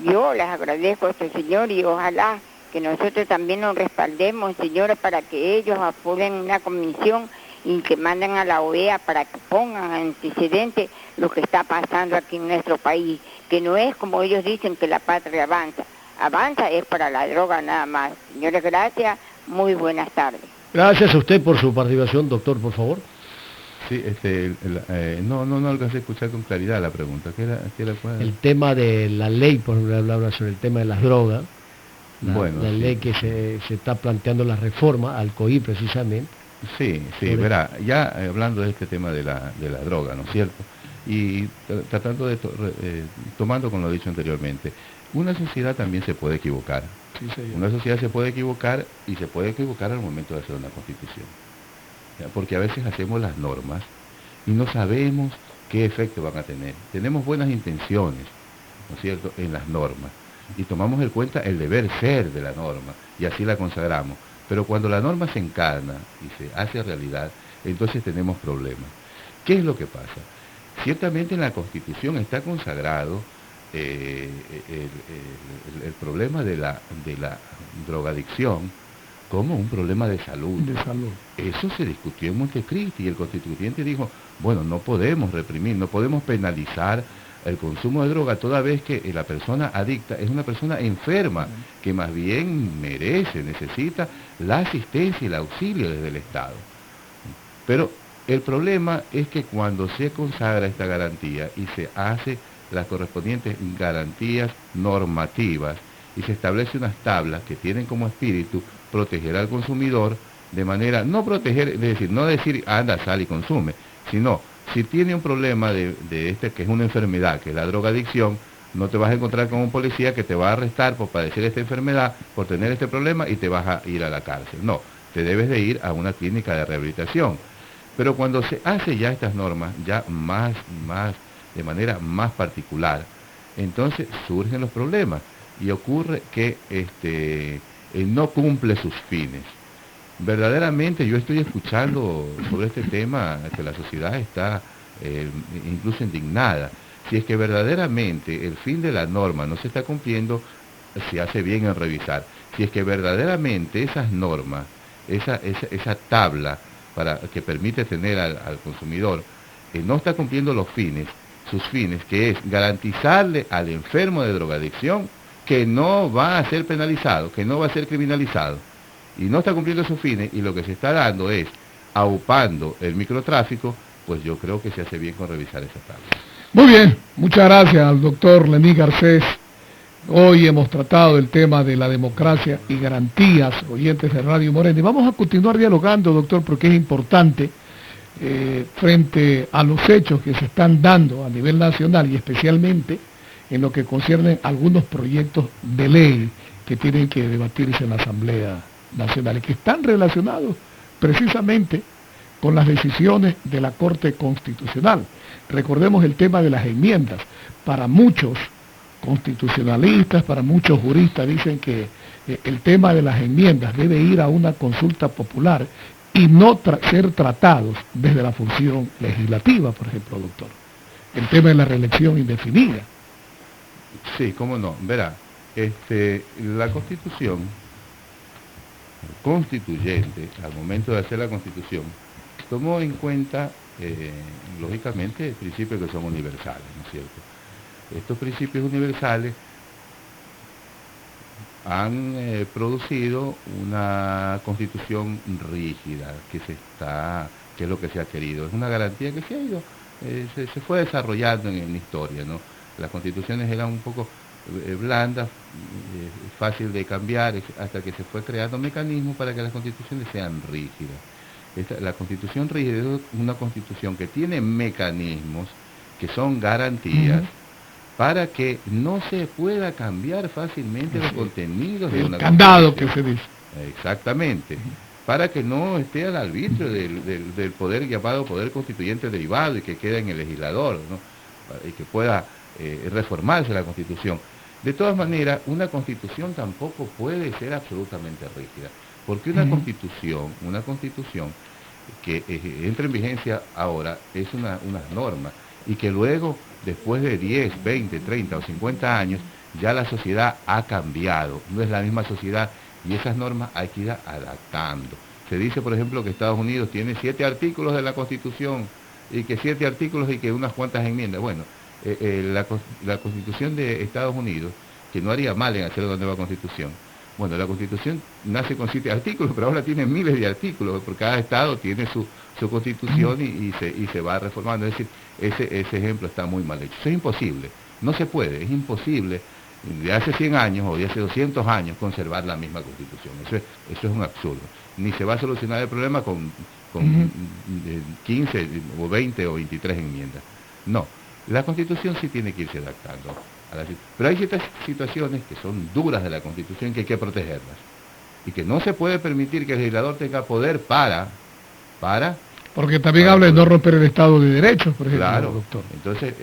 Yo les agradezco a este señor y ojalá que nosotros también nos respaldemos, señores, para que ellos aprueben una comisión y que manden a la OEA para que pongan antecedentes lo que está pasando aquí en nuestro país, que no es como ellos dicen que la patria avanza. Avanza es para la droga nada más. Señores, gracias, muy buenas tardes.
Gracias a usted por su participación, doctor, por favor.
Sí, no alcancé a escuchar con claridad la pregunta. ¿Qué era cuál?
El tema de la ley, por ejemplo, habla sobre el tema de las drogas. La ley que se está planteando la reforma al COI precisamente.
Sí, verá, ya hablando de este tema de la droga, ¿no es cierto? Y tratando de, tomando con lo dicho anteriormente, una sociedad también se puede equivocar.
Sí,
una sociedad se puede equivocar y se puede equivocar al momento de hacer una constitución. ¿Ya? Porque a veces hacemos las normas y no sabemos qué efecto van a tener. Tenemos buenas intenciones, ¿no es cierto?, en las normas. Y tomamos en cuenta el deber ser de la norma y así la consagramos. Pero cuando la norma se encarna y se hace realidad, entonces tenemos problemas. ¿Qué es lo que pasa? Ciertamente en la Constitución está consagrado el problema de la drogadicción como un problema de salud. Eso se discutió en Montecristi y el constituyente dijo, bueno, no podemos reprimir, no podemos penalizar el consumo de droga toda vez que la persona adicta es una persona enferma que más bien necesita la asistencia y el auxilio desde el Estado. Pero el problema es que cuando se consagra esta garantía y se hace las correspondientes garantías normativas y se establece unas tablas que tienen como espíritu proteger al consumidor de manera, no proteger, es decir, no decir anda, sal y consume, sino si tiene un problema de este que es una enfermedad, que es la drogadicción, no te vas a encontrar con un policía que te va a arrestar por padecer esta enfermedad, por tener este problema y te vas a ir a la cárcel. No, te debes de ir a una clínica de rehabilitación. Pero cuando se hace ya estas normas, ya de manera más particular, entonces surgen los problemas y ocurre que no cumple sus fines. Verdaderamente yo estoy escuchando sobre este tema que la sociedad está incluso indignada. Si es que verdaderamente el fin de la norma no se está cumpliendo, se hace bien en revisar. Si es que verdaderamente esas normas, esa tabla que permite tener al consumidor, no está cumpliendo sus fines, que es garantizarle al enfermo de drogadicción que no va a ser penalizado, que no va a ser criminalizado, y no está cumpliendo sus fines, y lo que se está dando es aupando el microtráfico, pues yo creo que se hace bien con revisar esa tabla.
Muy bien, muchas gracias al doctor Lenín Garcés. Hoy hemos tratado el tema de la democracia y garantías, oyentes de Radio Morena, y vamos a continuar dialogando, doctor, porque es importante frente a los hechos que se están dando a nivel nacional y especialmente en lo que concierne algunos proyectos de ley que tienen que debatirse en la Asamblea Nacional y que están relacionados precisamente con las decisiones de la Corte Constitucional. Recordemos el tema de las enmiendas. Para muchos constitucionalistas, para muchos juristas dicen que el tema de las enmiendas debe ir a una consulta popular y no ser tratados desde la función legislativa, por ejemplo, doctor. El tema de la reelección indefinida.
Sí, cómo no. Verá, la Constitución, el constituyente, al momento de hacer la Constitución, tomó en cuenta, lógicamente, principios que son universales, ¿no es cierto? Estos principios universales han producido una Constitución rígida, que es lo que se ha querido. Es una garantía que se ha ido, se fue desarrollando en la historia, ¿no? Las constituciones eran un poco blandas, fácil de cambiar, hasta que se fue creando mecanismos para que las constituciones sean rígidas. La constitución rígida es una constitución que tiene mecanismos que son garantías para que no se pueda cambiar fácilmente los contenidos de una
candado que se dice.
Exactamente. Para que no esté al arbitrio del poder llamado poder constituyente derivado y que quede en el legislador, ¿no? Y que pueda reformarse la Constitución. De todas maneras, una Constitución tampoco puede ser absolutamente rígida, porque una Constitución que entra en vigencia ahora es unas normas, y que luego, después de 10, 20, 30 o 50 años, ya la sociedad ha cambiado, no es la misma sociedad, y esas normas hay que ir adaptando. Se dice, por ejemplo, que Estados Unidos tiene 7 artículos de la Constitución, y que 7 artículos y que unas cuantas enmiendas. Bueno, la Constitución de Estados Unidos, que no haría mal en hacer una nueva Constitución. Bueno, la Constitución nace con 7 artículos, pero ahora tiene miles de artículos, porque cada Estado tiene su Constitución y se va reformando. Es decir, ese ejemplo está muy mal hecho. Eso es imposible, no se puede, es imposible de hace 100 años o de hace 200 años conservar la misma Constitución. Eso es un absurdo. Ni se va a solucionar el problema con 15 o 20 o 23 enmiendas. No. La Constitución sí tiene que irse adaptando. Pero hay ciertas situaciones que son duras de la Constitución que hay que protegerlas. Y que no se puede permitir que el legislador tenga poder para
porque también habla de no romper el Estado de Derecho, por ejemplo,
claro,
doctor.
Entonces,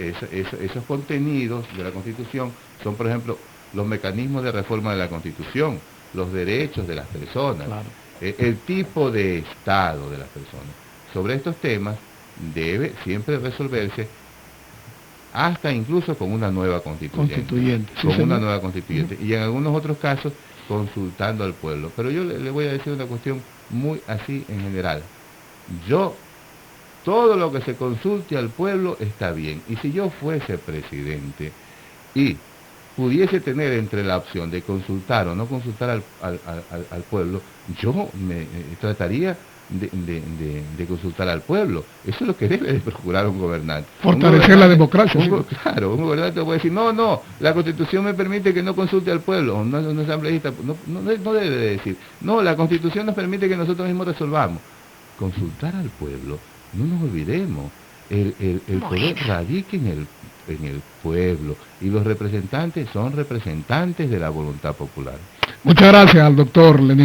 esos contenidos de la Constitución son, por ejemplo, los mecanismos de reforma de la Constitución, los derechos de las personas, claro, el tipo de Estado de las personas. Sobre estos temas debe siempre resolverse hasta incluso con una nueva constituyente. Una nueva constituyente. Y en algunos otros casos, consultando al pueblo. Pero yo le voy a decir una cuestión muy así en general. Todo lo que se consulte al pueblo está bien. Y si yo fuese presidente y pudiese tener entre la opción de consultar o no consultar al pueblo, yo me trataría de consultar al pueblo. Eso es lo que debe de procurar un gobernante.
Fortalecer la democracia.
Claro, un gobernante puede decir, no, la Constitución me permite que no consulte al pueblo. Un asambleísta no debe de decir, no, la Constitución nos permite que nosotros mismos resolvamos. Consultar al pueblo, no nos olvidemos, el poder radica en el pueblo, y los representantes son representantes de la voluntad popular.
Muchas gracias al doctor Lenín.